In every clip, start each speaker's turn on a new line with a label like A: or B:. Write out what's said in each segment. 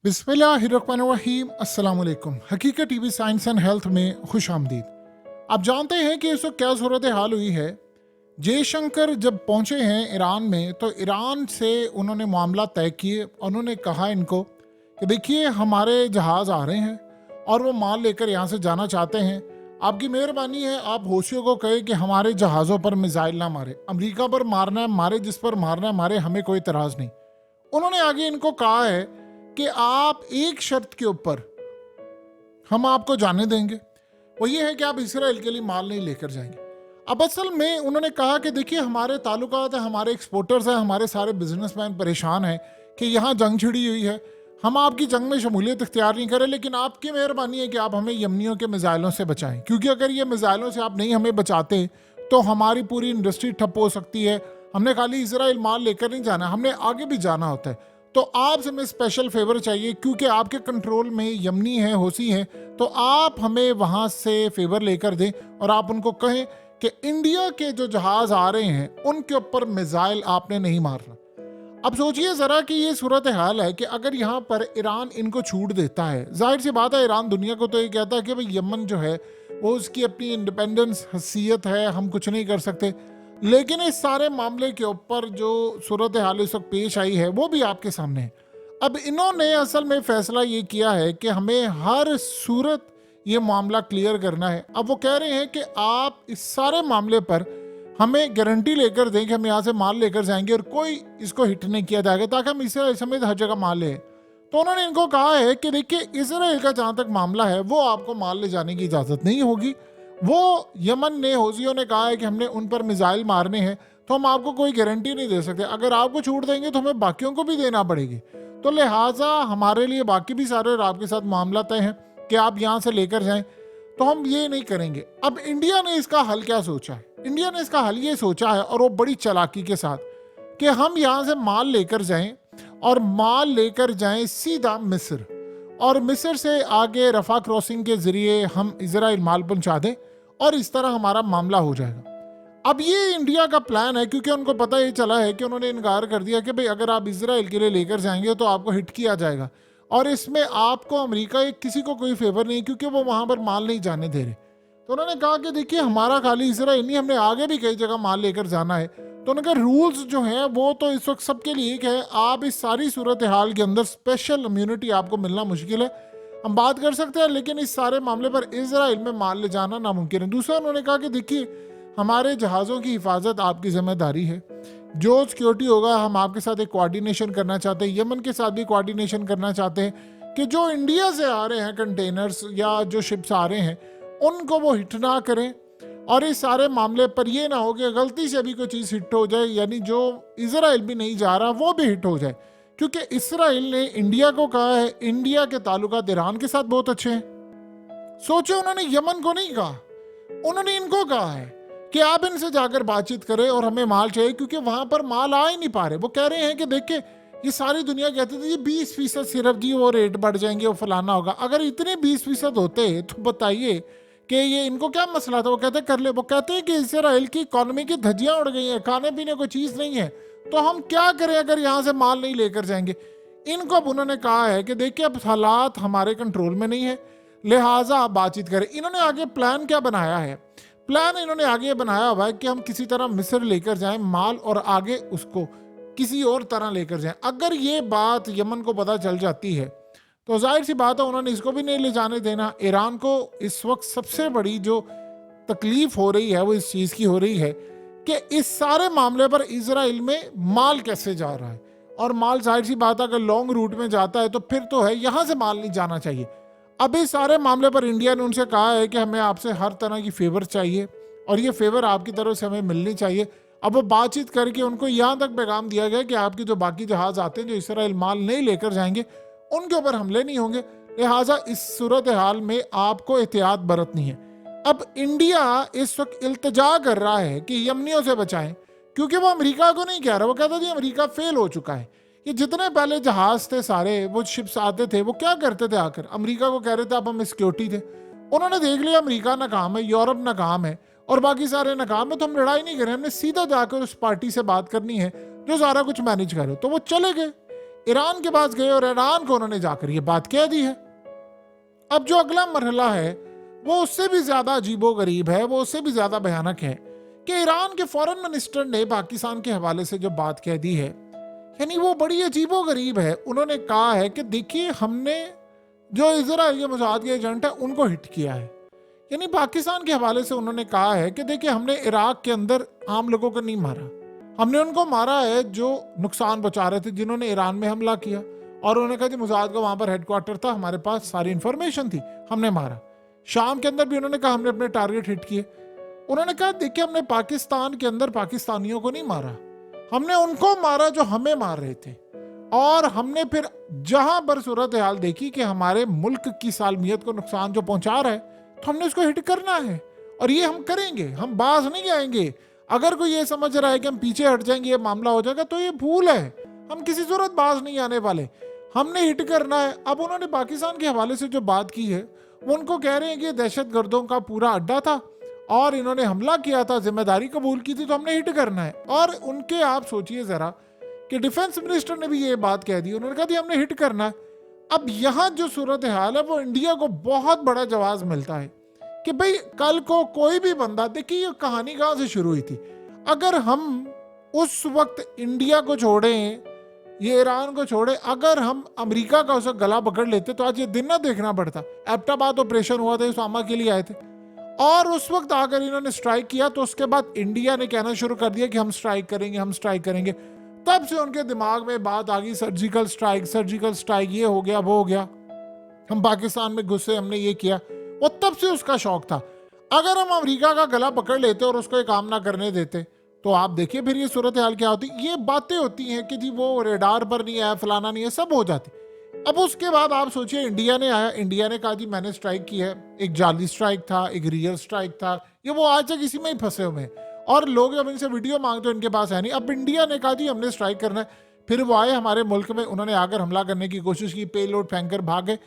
A: बिस्मिल्लाहिर्रहमानिर्रहीम। अस्सलाम वालेकुम। हकीकत टीवी साइंस एंड हेल्थ में खुश आमदीद। आप जानते हैं कि इस वक्त क्या सूरत हाल हुई है। जयशंकर जब पहुंचे हैं ईरान में तो ईरान से उन्होंने मामला तय किए। उन्होंने कहा इनको कि देखिए हमारे जहाज़ आ रहे हैं और वो माल लेकर यहाँ से जाना चाहते हैं। आपकी मेहरबानी है, आप होशियों को कहे कि हमारे जहाज़ों पर मिसाइल ना मारे। अमेरिका पर मारना है मारे, जिस पर मारना है मारे, हमें कोई इतराज़ नहीं। उन्होंने आगे इनको कहा है कि आप एक शर्त के ऊपर हम आपको जाने देंगे, वो ये है कि आप इसराइल के लिए माल नहीं लेकर जाएंगे। अब असल में उन्होंने कहा कि देखिए हमारे ताल्लुकात है, हमारे एक्सपोर्टर्स हैं, हमारे सारे बिजनेसमैन परेशान हैं कि यहाँ जंग छिड़ी हुई है, हम आपकी जंग में शमूलियत इख्तियार नहीं करें, लेकिन आपकी मेहरबानी है कि आप हमें यमनियों के मिसाइलों से बचाएं, क्योंकि अगर ये मिसाइलों से आप नहीं हमें बचाते तो हमारी पूरी इंडस्ट्री ठप हो सकती है। हमने खाली इसराइल माल लेकर नहीं जाना, हमने आगे भी जाना होता है। तो आपसे हमें स्पेशल फेवर चाहिए, क्योंकि आपके कंट्रोल में यमनी है, होसी है, तो आप हमें वहाँ से फेवर लेकर दें और आप उनको कहें कि इंडिया के जो जहाज आ रहे हैं उनके ऊपर मिसाइल आपने नहीं मारना। अब सोचिए ज़रा कि ये सूरत हाल है कि अगर यहाँ पर ईरान इनको छूट देता है, जाहिर सी बात है ईरान दुनिया को तो ये कहता है कि भाई यमन जो है वो उसकी अपनी इंडिपेंडेंस हैसियत है, हम कुछ नहीं कर सकते। लेकिन इस सारे मामले के ऊपर जो सूरत हाल इस वक्त पेश आई है वो भी आपके सामने है। अब इन्होंने असल में फैसला ये किया है कि हमें हर सूरत ये मामला क्लियर करना है। अब वो कह रहे हैं कि आप इस सारे मामले पर हमें गारंटी लेकर दें कि हम यहाँ से माल लेकर जाएंगे और कोई इसको हिट नहीं किया जाएगा, ताकि हम इसराइल समेत हर जगह माल ले। तो उन्होंने इनको कहा है कि देखिए इसराइल का जहाँ तक मामला है वो आपको माल ले जाने की इजाज़त नहीं होगी। वो यमन ने, होजियों ने कहा है कि हमने उन पर मिसाइल मारने हैं, तो हम आपको कोई गारंटी नहीं दे सकते। अगर आपको छूट देंगे तो हमें बाकियों को भी देना पड़ेगी। तो लिहाजा हमारे लिए बाकी भी सारे और आपके साथ मामला तय है कि आप यहाँ से लेकर जाएं, तो हम ये नहीं करेंगे। अब इंडिया ने इसका हल क्या सोचा है? इंडिया ने इसका हल ये सोचा है, और वो बड़ी चालाकी के साथ, कि हम यहाँ से माल लेकर जाएं और माल लेकर जाएं सीधा मिस्र, और मिस्र से आगे रफा क्रॉसिंग के जरिए हम इजराइल माल पहुंचा दें और इस तरह हमारा मामला हो जाएगा। अब ये इंडिया का प्लान है, क्योंकि उनको पता ये चला है कि उन्होंने इनकार कर दिया कि भाई अगर आप इजराइल के लिए लेकर जाएंगे तो आपको हिट किया जाएगा, और इसमें आपको अमेरिका या किसी को कोई फेवर नहीं, क्योंकि वो वहां पर माल नहीं जाने दे रहे। तो उन्होंने कहा कि देखिए हमारा खाली इसराइल नहीं, हमने आगे भी कई जगह माल लेकर जाना है। तो उन्होंने कहा रूल्स जो हैं वो तो इस वक्त सबके लिए एक है। आप इस सारी सूरत हाल के अंदर स्पेशल इम्यूनिटी आपको मिलना मुश्किल है, हम बात कर सकते हैं, लेकिन इस सारे मामले पर इसराइल में माल ले जाना नामुमकिन है। दूसरा उन्होंने कहा कि देखिए हमारे जहाज़ों की हिफाजत आपकी जिम्मेदारी है, जो सिक्योरिटी होगा हम आपके साथ एक कोऑर्डिनेशन करना चाहते हैं, यमन के साथ भी कोऑर्डिनेशन करना चाहते हैं कि जो इंडिया से आ रहे हैं कंटेनर्स या जो शिप्स आ रहे हैं उनको वो हिट ना करें, और इस सारे मामले पर ये ना हो कि गलती से भी कोई चीज़ हिट हो जाए, यानी जो इसराइल भी नहीं जा रहा वो भी हिट हो जाए। क्योंकि इसराइल ने इंडिया को कहा है, इंडिया के ताल्लुकात ईरान के साथ बहुत अच्छे हैं। सोचो उन्होंने यमन को नहीं कहा, उन्होंने इनको कहा है कि आप इनसे जाकर बातचीत करें और हमें माल चाहिए, क्योंकि वहां पर माल आ ही नहीं पा रहे। वो कह रहे हैं कि देखिए ये सारी दुनिया कहती थी 20% सिर्फ जी वो रेट बढ़ जाएंगे, वो फलाना होगा। अगर इतने 20% होते तो बताइए कि ये इनको क्या मसला था। वो कहते कर ले। वो कहते हैं कि इसराइल की इकोनॉमी की धज्जियां उड़ गई हैं, खाने पीने को चीज़ नहीं है, तो हम क्या करें अगर यहाँ से माल नहीं लेकर जाएंगे। इनको अब उन्होंने कहा है कि देखिए अब हालात हमारे कंट्रोल में नहीं है, लिहाजा आप बातचीत करें। इन्होंने आगे प्लान क्या बनाया है? प्लान इन्होंने आगे बनाया हुआ है कि हम किसी तरह मिस्र लेकर जाएं माल और आगे उसको किसी और तरह लेकर जाएं। अगर ये बात यमन को पता चल जाती है तो जाहिर सी बात है उन्होंने इसको भी नहीं ले जाने देना। ईरान को इस वक्त सबसे बड़ी जो तकलीफ हो रही है वो इस चीज़ की हो रही है कि इस सारे मामले पर इजराइल में माल कैसे जा रहा है, और माल जाहिर सी बात है अगर लॉन्ग रूट में जाता है तो फिर तो है यहाँ से माल नहीं जाना चाहिए। अब इस सारे मामले पर इंडिया ने उनसे कहा है कि हमें आपसे हर तरह की फेवर चाहिए और ये फेवर आपकी तरफ से हमें मिलनी चाहिए। अब वो बातचीत करके उनको यहाँ तक पैगाम दिया गया कि आपके जो बाकी जहाज आते हैं जो इसराइल माल नहीं लेकर जाएंगे उनके ऊपर हमले नहीं होंगे, लिहाजा इस सूरत हाल में आपको एहतियात बरतनी है। अब इंडिया इस वक्त इल्तजा कर रहा है कि यमनियों से बचाएं, क्योंकि वो अमेरिका को नहीं कह रहा। वो कहता जी अमेरिका फेल हो चुका है। ये जितने पहले जहाज थे सारे वो शिप्स आते थे वो क्या करते थे, आकर अमेरिका को कह रहे थे आप हमें सिक्योरिटी थे। उन्होंने देख लिया अमेरिका नाकाम है, यूरोप नाकाम है और बाकी सारे नाकाम है, तो हम लड़ाई नहीं करें, हमने सीधा जाकर उस पार्टी से बात करनी है जो सारा कुछ मैनेज करे। तो वो चले गए। ईरान के पास गए और ईरान को उन्होंने जाकर ये बात कह दी है। अब जो अगला मरहला है वो उससे भी ज्यादा अजीबोगरीब है, वो उससे भी ज्यादा भयानक है कि ईरान के फॉरेन मिनिस्टर ने पाकिस्तान के हवाले से जो बात कह दी है, यानी वो बड़ी अजीबोगरीब है। उन्होंने कहा है कि देखिए हमने जो इजराइल के मोसाद के एजेंट है उनको हिट किया है। यानी पाकिस्तान के हवाले से उन्होंने कहा है कि देखिए हमने इराक के अंदर आम लोगों को नहीं मारा, हमने उनको मारा है जो नुकसान पहुंचा रहे थे, जिन्होंने ईरान में हमला किया। और उन्होंने कहा कि मोसाद का वहां पर हेडक्वार्टर था, हमारे पास सारी इंफॉर्मेशन थी, हमने मारा। शाम के अंदर भी उन्होंने कहा हमने अपने टारगेट हिट किए। उन्होंने कहा देखिए हमने पाकिस्तान के अंदर पाकिस्तानियों को नहीं मारा, हमने उनको मारा जो हमें मार रहे थे। और हमने फिर जहां पर सूरत हाल देखी कि हमारे मुल्क की सालमियत को नुकसान जो पहुंचा रहा है, तो हमने उसको हिट करना है और ये हम करेंगे, हम बाज नहीं आएंगे। अगर कोई ये समझ रहा है कि हम पीछे हट जाएंगे ये मामला हो जाएगा, तो ये भूल है। हम किसी सूरत बाज नहीं आने वाले, हमने हिट करना है। अब उन्होंने पाकिस्तान के हवाले से जो बात की है वो उनको कह रहे हैं कि दहशतगर्दों का पूरा अड्डा था और इन्होंने हमला किया था, जिम्मेदारी कबूल की थी, तो हमने हिट करना है। और उनके आप सोचिए जरा कि डिफेंस मिनिस्टर ने भी ये बात कह दी, उन्होंने कहा थी हमने हिट करना है। अब यहाँ जो सूरत हाल है वो इंडिया को बहुत बड़ा जवाब मिलता है कि भाई कल को कोई भी बंदा, देखिए ये कहानी कहाँ से शुरू हुई थी। अगर हम उस वक्त इंडिया को छोड़ें, ये ईरान को छोड़े, अगर हम अमेरिका का उसका गला पकड़ लेते तो आज ये दिन ना देखना पड़ता। एबटाबाद ऑपरेशन हुआ था, उसामा के लिए आए थे और उस वक्त आकर इन्होंने स्ट्राइक किया तो उसके बाद इंडिया ने कहना शुरू कर दिया कि हम स्ट्राइक करेंगे, हम स्ट्राइक करेंगे। तब से उनके दिमाग में बात आ गई सर्जिकल स्ट्राइक, सर्जिकल स्ट्राइक, ये हो गया वो हो गया, हम पाकिस्तान में घुसे, हमने ये किया। वो तब से उसका शौक था। अगर हम अमेरिका का गला पकड़ लेते और उसको ये काम ना करने देते तो आप देखिए फिर ये सूरत हाल क्या होती। ये बातें होती हैं कि जी वो रेडार पर नहीं आया, फलाना नहीं है, सब हो जाती। अब उसके बाद आप सोचिए इंडिया ने आया, इंडिया ने कहा जी मैंने स्ट्राइक की है। एक जाली स्ट्राइक था, एक रियल स्ट्राइक था, ये वो आज तक इसी में ही फंसे हुए हैं। और लोग जब इनसे वीडियो मांगते हो इनके पास है नहीं। अब इंडिया ने कहा जी हमने स्ट्राइक करना है, फिर वो आए हमारे मुल्क में, उन्होंने आकर हमला करने की कोशिश की, पेलोड फेंक कर भागे।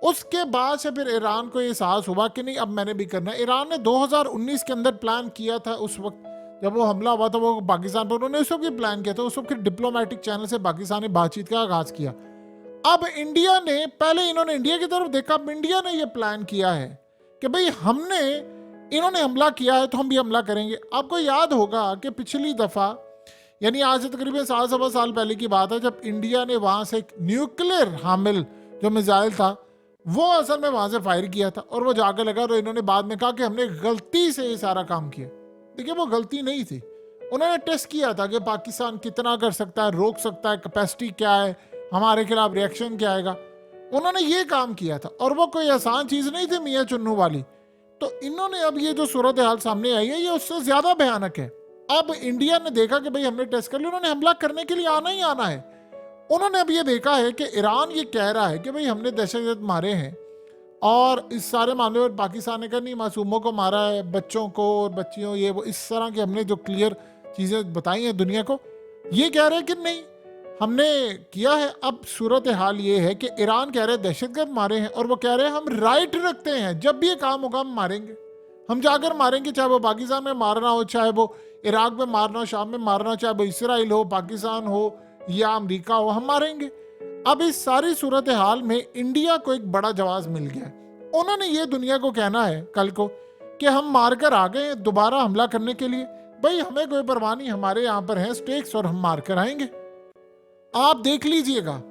A: उसके बाद से फिर ईरान को एहसास हुआ कि नहीं अब मैंने भी करना है। ईरान ने 2019 के अंदर प्लान किया था, उस वक्त जब वो हमला हुआ था वो पाकिस्तान पर, उन्होंने उस वक्त प्लान किया था। उस वक्त डिप्लोमेटिक चैनल से पाकिस्तान ने बातचीत का आगाज किया। अब इंडिया ने, पहले इन्होंने इंडिया की तरफ देखा, अब इंडिया ने ये प्लान किया है कि भाई हमने, इन्होंने हमला किया है तो हम भी हमला करेंगे। आपको याद होगा कि पिछली दफा, यानी आज से तकरीबन 7-7 साल पहले की बात है, जब इंडिया ने वहां से एक न्यूक्लियर हामिल जो मिसाइल था वो असल में वहां से फायर किया था और वो जाकर लगा। तो इन्होंने बाद में कहा कि हमने गलती से ये सारा काम किया। देखिए वो गलती नहीं थी, उन्होंने टेस्ट किया था कि पाकिस्तान कितना कर सकता है, रोक सकता है, कैपेसिटी क्या है, हमारे खिलाफ रिएक्शन क्या आएगा। उन्होंने ये काम किया था और वो कोई आसान चीज नहीं थी मियाँ चुन्नू वाली। तो इन्होंने अब ये जो सूरत हाल सामने आई है ये उससे ज्यादा भयानक है। अब इंडिया ने देखा कि भाई हमने टेस्ट कर लिया, उन्होंने हमला करने के लिए आना ही आना है। उन्होंने अब ये देखा है कि ईरान ये कह रहा है कि भाई हमने दहशतगर्द मारे हैं और इस सारे मामले में पाकिस्तान ने कहा नहीं, मासूमों को मारा है, बच्चों को और बच्चियों, ये वो इस तरह की हमने जो क्लियर चीज़ें बताई हैं दुनिया को, ये कह रहे हैं कि नहीं हमने किया है। अब सूरत हाल ये है कि ईरान कह रहे हैं दहशतगर्द मारे हैं और वो कह रहे हैं हम राइट रखते हैं, जब भी ये काम होगा हम मारेंगे, हम जाकर मारेंगे, चाहे वो पाकिस्तान में मारना हो, चाहे वो इराक में मारना हो, शाम में मारना हो, चाहे वो इसराइल हो, पाकिस्तान हो या अमेरिका हो, हम मारेंगे। अब इस सारी सूरत हाल में इंडिया को एक बड़ा जवाब मिल गया है। उन्होंने ये दुनिया को कहना है कल को कि हम मारकर आ गए हैं दोबारा हमला करने के लिए, भाई हमें कोई परवाह नहीं, हमारे यहाँ पर हैं स्टेक्स और हम मारकर आएंगे। आप देख लीजिएगा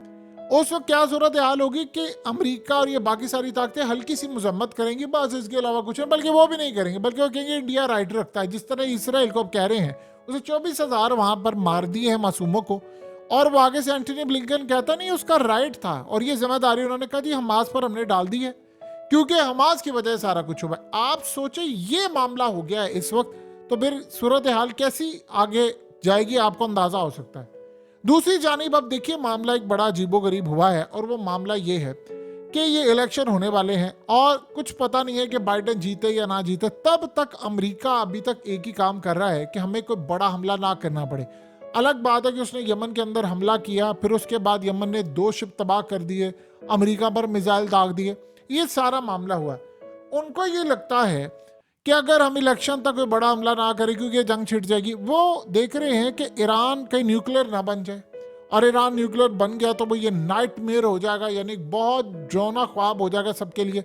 A: उस वक्त क्या सूरत हाल होगी कि अमेरिका और ये बाकी सारी ताकतें हल्की सी मजम्मत करेंगी, बस इसके अलावा कुछ नहीं। बल्कि वो भी नहीं करेंगे, बल्कि वो कहेंगे इंडिया राइट रखता है। जिस तरह इसराइल को अब कह रहे हैं, उसे 24,000 वहां पर मार दिए हैं मासूमों को, और वो आगे से एंटनी ब्लिंकन कहता नहीं उसका राइट था और ये जिम्मेदारी उन्होंने कहा जी हमास पर हमने डाल दी है क्योंकि हमास की वजह से सारा कुछ हुआ। आप सोचे ये मामला हो गया है इस वक्त, तो फिर सूरत हाल कैसी आगे जाएगी आपको अंदाजा हो सकता है। दूसरी जानिब अब देखिए मामला एक बड़ा अजीबोगरीब हुआ है और वो मामला ये है कि ये इलेक्शन होने वाले हैं और कुछ पता नहीं है कि बाइडेन जीते या ना जीते। तब तक अमेरिका अभी तक एक ही काम कर रहा है कि हमें कोई बड़ा हमला ना करना पड़े। अलग बात है कि उसने यमन के अंदर हमला किया, फिर उसके बाद यमन ने 2 शिप तबाह कर दिए, अमेरिका पर मिसाइल दाग दिए, ये सारा मामला हुआ। उनको ये लगता है कि अगर हम इलेक्शन तक कोई बड़ा हमला ना करें क्योंकि जंग छिड़ जाएगी, वो देख रहे हैं कि ईरान कहीं न्यूक्लियर ना बन जाए और ईरान न्यूक्लियर बन गया तो वो ये नाइटमेयर हो जाएगा, यानी बहुत ड्रोना ख्वाब हो जाएगा सबके लिए।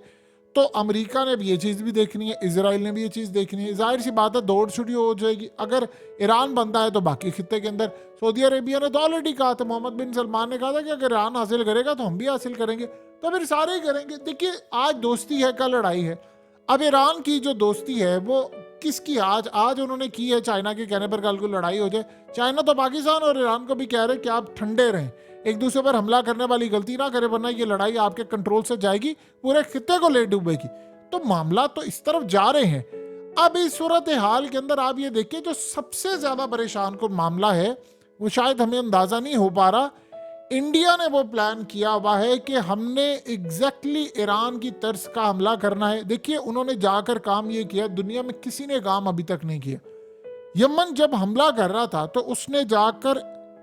A: तो अमेरिका ने भी ये चीज़ भी देखनी है, इजराइल ने भी ये चीज़ देखनी है। जाहिर सी बात है दौड़ शुरू हो जाएगी। अगर ईरान बनता है तो बाकी खित्ते के अंदर, सऊदी अरेबिया ने तो ऑलरेडी कहा था, मोहम्मद बिन सलमान ने कहा था कि अगर ईरान हासिल करेगा तो हम भी हासिल करेंगे, तो फिर सारे ही करेंगे। देखिए आज दोस्ती है, कल लड़ाई है। अब ईरान की जो दोस्ती है वो किसकी, आज उन्होंने की है चाइना के कहने पर, कल को लड़ाई हो जाए। चाइना तो पाकिस्तान और ईरान को भी कह रहे कि आप ठंडे रहें, एक दूसरे पर हमला करने वाली गलती ना करें, वरना ये लड़ाई आपके कंट्रोल से जाएगी, पूरे खित्ते को ले डूबेगी। तो मामला तो इस तरफ जा रहे हैं। अब इस सूरत हाल के अंदर आप ये देखिए, जो सबसे ज्यादा परेशान को मामला है वो शायद हमें अंदाजा नहीं हो पा रहा। इंडिया ने वो प्लान किया हुआ है कि हमने एग्जैक्टली ईरान की तर्ज का हमला करना है। देखिए उन्होंने जाकर काम ये किया, दुनिया में किसी ने काम अभी तक नहीं किया। यमन जब हमला कर रहा था तो उसने जाकर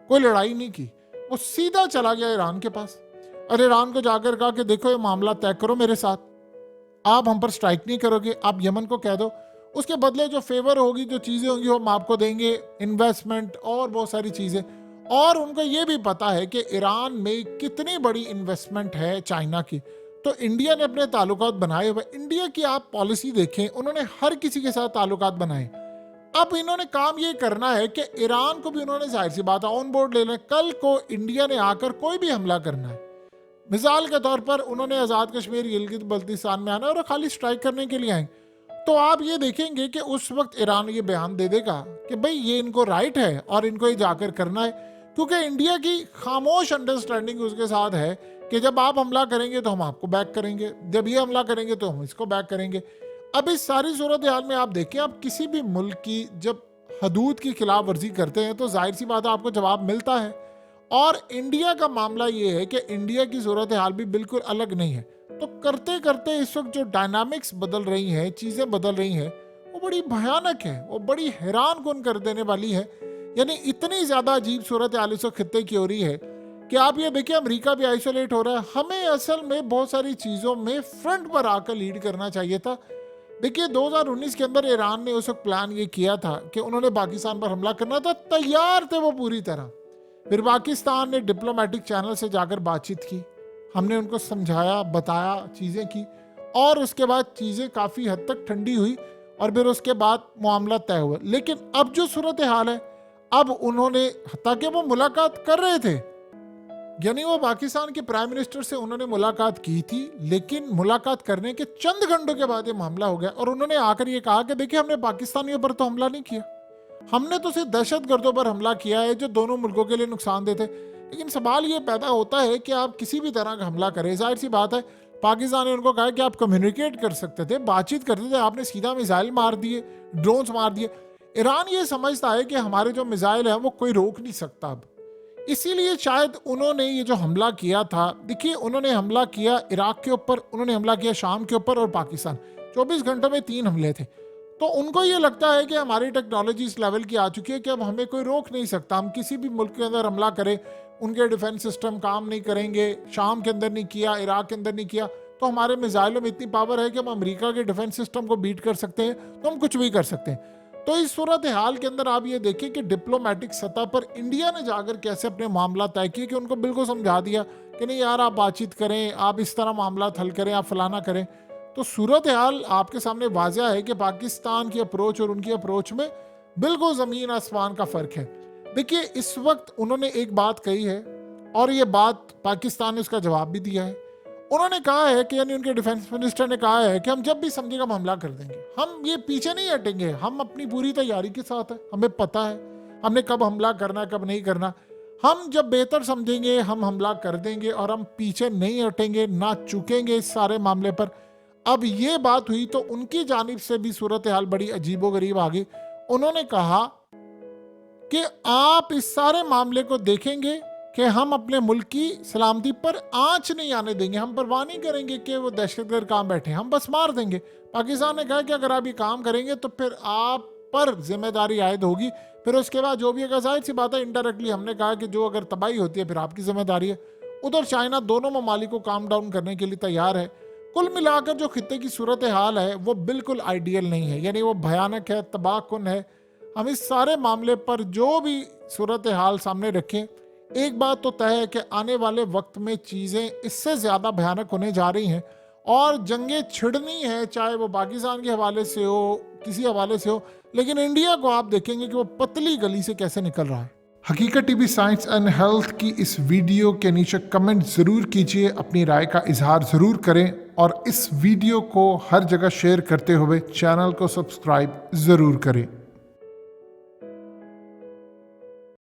A: कोई लड़ाई नहीं की, वो सीधा चला गया ईरान के पास और ईरान को जाकर कहा कि देखो ये मामला तय करो मेरे साथ, आप हम पर स्ट्राइक नहीं करोगे, आप यमन को कह दो, उसके बदले जो फेवर होगी, जो चीज़ें होंगी वो हम आपको देंगे, इन्वेस्टमेंट और बहुत सारी चीज़ें। और उनको ये भी पता है कि ईरान में कितनी बड़ी इन्वेस्टमेंट है चाइना की। तो इंडिया ने अपने ताल्लुकात बनाए हुए, इंडिया की आप पॉलिसी देखें, उन्होंने हर किसी के साथ ताल्लुकात बनाए। अब इन्होंने काम ये करना है कि ईरान को भी उन्होंने जाहिर सी बात है ऑन बोर्ड ले लें। कल को इंडिया ने आकर कोई भी हमला करना है, मिसाल के तौर पर उन्होंने आज़ाद कश्मीर गिलगित बल्तिस्तान में आना है और खाली स्ट्राइक करने के लिए आए, तो आप ये देखेंगे कि उस वक्त ईरान ये बयान दे देगा कि भाई ये इनको राइट है और इनको ये जाकर करना है, क्योंकि इंडिया की खामोश अंडरस्टैंडिंग उसके साथ है कि जब आप हमला करेंगे तो हम आपको बैक करेंगे, जब ये हमला करेंगे तो हम इसको बैक करेंगे। अब इस सारी सूरत हाल में आप देखें, आप किसी भी मुल्क की जब हदूद की खिलाफ वर्जी करते हैं तो जाहिर सी बात है आपको जवाब मिलता है। और इंडिया का मामला ये है कि इंडिया की सूरत हाल भी बिल्कुल अलग नहीं है। तो करते करते इस वक्त जो डायनामिक्स बदल रही हैं, चीज़ें बदल रही हैं, वो बड़ी भयानक है, वो बड़ी हैरान कुन कर देने वाली है। यानी इतनी ज़्यादा अजीब सूरत हाल इस वक्त खित्ते की हो रही है कि आप ये देखिए अमेरिका भी आइसोलेट हो रहा है। हमें असल में बहुत सारी चीज़ों में फ्रंट पर आकर लीड करना चाहिए था। देखिए 2019 के अंदर ईरान ने उस वक्त प्लान ये किया था कि उन्होंने पाकिस्तान पर हमला करना था, तैयार थे वो पूरी तरह। फिर पाकिस्तान ने डिप्लोमेटिक चैनल से जाकर बातचीत की, हमने उनको समझाया, बताया, चीज़ें की, और उसके बाद चीज़ें काफ़ी हद तक ठंडी हुई और फिर उसके बाद मामला तय हुआ। लेकिन अब जो सूरत हाल है, अब उन्होंने, ताकि वो मुलाकात कर रहे थे, यानी वो पाकिस्तान के प्राइम मिनिस्टर से उन्होंने मुलाकात की थी, लेकिन मुलाकात करने के चंद घंटों के बाद ये मामला हो गया और उन्होंने आकर ये कहा कि देखिए हमने पाकिस्तानियों पर तो हमला नहीं किया, हमने तो सिर्फ दहशतगर्दों पर हमला किया है जो दोनों मुल्कों के लिए नुकसानदेह थे। लेकिन सवाल ये पैदा होता है कि आप किसी भी तरह का हमला करें, जाहिर सी बात है पाकिस्तान ने उनको कहा कि आप कम्युनिकेट कर सकते थे, बातचीत करते थे, आपने सीधा मिसाइल मार दिए, ड्रोन्स मार दिए। ईरान ये समझता है कि हमारे जो मिसाइल है वो कोई रोक नहीं सकता अब, इसीलिए शायद उन्होंने ये जो हमला किया था, देखिए उन्होंने हमला किया इराक के ऊपर, उन्होंने हमला किया शाम के ऊपर और पाकिस्तान, 24 घंटों में 3 हमले थे। तो उनको ये लगता है कि हमारी टेक्नोलॉजी इस लेवल की आ चुकी है कि अब हमें कोई रोक नहीं सकता, हम किसी भी मुल्क के अंदर हमला करें, उनके डिफेंस सिस्टम काम नहीं करेंगे। शाम के अंदर नहीं किया, इराक के अंदर नहीं किया, तो हमारे मिसाइलों में इतनी पावर है कि हम अमेरिका के डिफेंस सिस्टम को बीट कर सकते हैं, तो हम कुछ भी कर सकते हैं। तो इस सूरत हाल के अंदर आप ये देखें कि डिप्लोमेटिक सतह पर इंडिया ने जाकर कैसे अपने मामला तय किए, कि उनको बिल्कुल समझा दिया कि नहीं यार आप बातचीत करें, आप इस तरह मामला हल करें, आप फलाना करें। तो सूरत हाल आपके सामने वाज़ह है कि पाकिस्तान की अप्रोच और उनकी अप्रोच में बिल्कुल ज़मीन आसमान का फ़र्क है। देखिए इस वक्त उन्होंने एक बात कही है और ये बात पाकिस्तान ने उसका जवाब भी दिया है। उन्होंने कहा है कि, यानी उनके डिफेंस मिनिस्टर ने कहा है कि हम जब भी समझेगा हम हमला कर देंगे, हम ये पीछे नहीं हटेंगे, हम अपनी पूरी तैयारी के साथ है, हमें पता है हमने कब हमला करना है कब नहीं करना, हम जब बेहतर समझेंगे हम हमला कर देंगे और हम पीछे नहीं हटेंगे, ना चुकेंगे इस सारे मामले पर। अब ये बात हुई तो उनकी जानिब से भी सूरत हाल बड़ी अजीबोगरीब आ गई। उन्होंने कहा कि आप इस सारे मामले को देखेंगे कि हम अपने मुल्क की सलामती पर आंच नहीं आने देंगे, हम परवाह नहीं करेंगे कि वो दहशतगर्द काम बैठे, हम बस मार देंगे। पाकिस्तान ने कहा कि अगर आप ये काम करेंगे तो फिर आप पर जिम्मेदारी आयद होगी, फिर उसके बाद जो भी अगर, जाहिर सी बात है इनडायरेक्टली हमने कहा कि जो अगर तबाही होती है फिर आपकी जिम्मेदारी है। उधर चाइना दोनों ममालिक को काम डाउन करने के लिए तैयार है। कुल मिलाकर जो खित्ते की सूरत हाल है वो बिल्कुल आइडियल नहीं है, यानी वो भयानक है, तबाहकुन है। हम इस सारे मामले पर जो भी सूरत हाल सामने रखें, एक बात तो तय है कि आने वाले वक्त में चीज़ें इससे ज़्यादा भयानक होने जा रही हैं और जंगें छिड़नी है, चाहे वो पाकिस्तान के हवाले से हो, किसी हवाले से हो, लेकिन इंडिया को आप देखेंगे कि वो पतली गली से कैसे निकल रहा है। हकीकत टीवी साइंस एंड हेल्थ की इस वीडियो के नीचे कमेंट ज़रूर कीजिए, अपनी राय का इजहार ज़रूर करें और इस वीडियो को हर जगह शेयर करते हुए चैनल को सब्सक्राइब ज़रूर करें।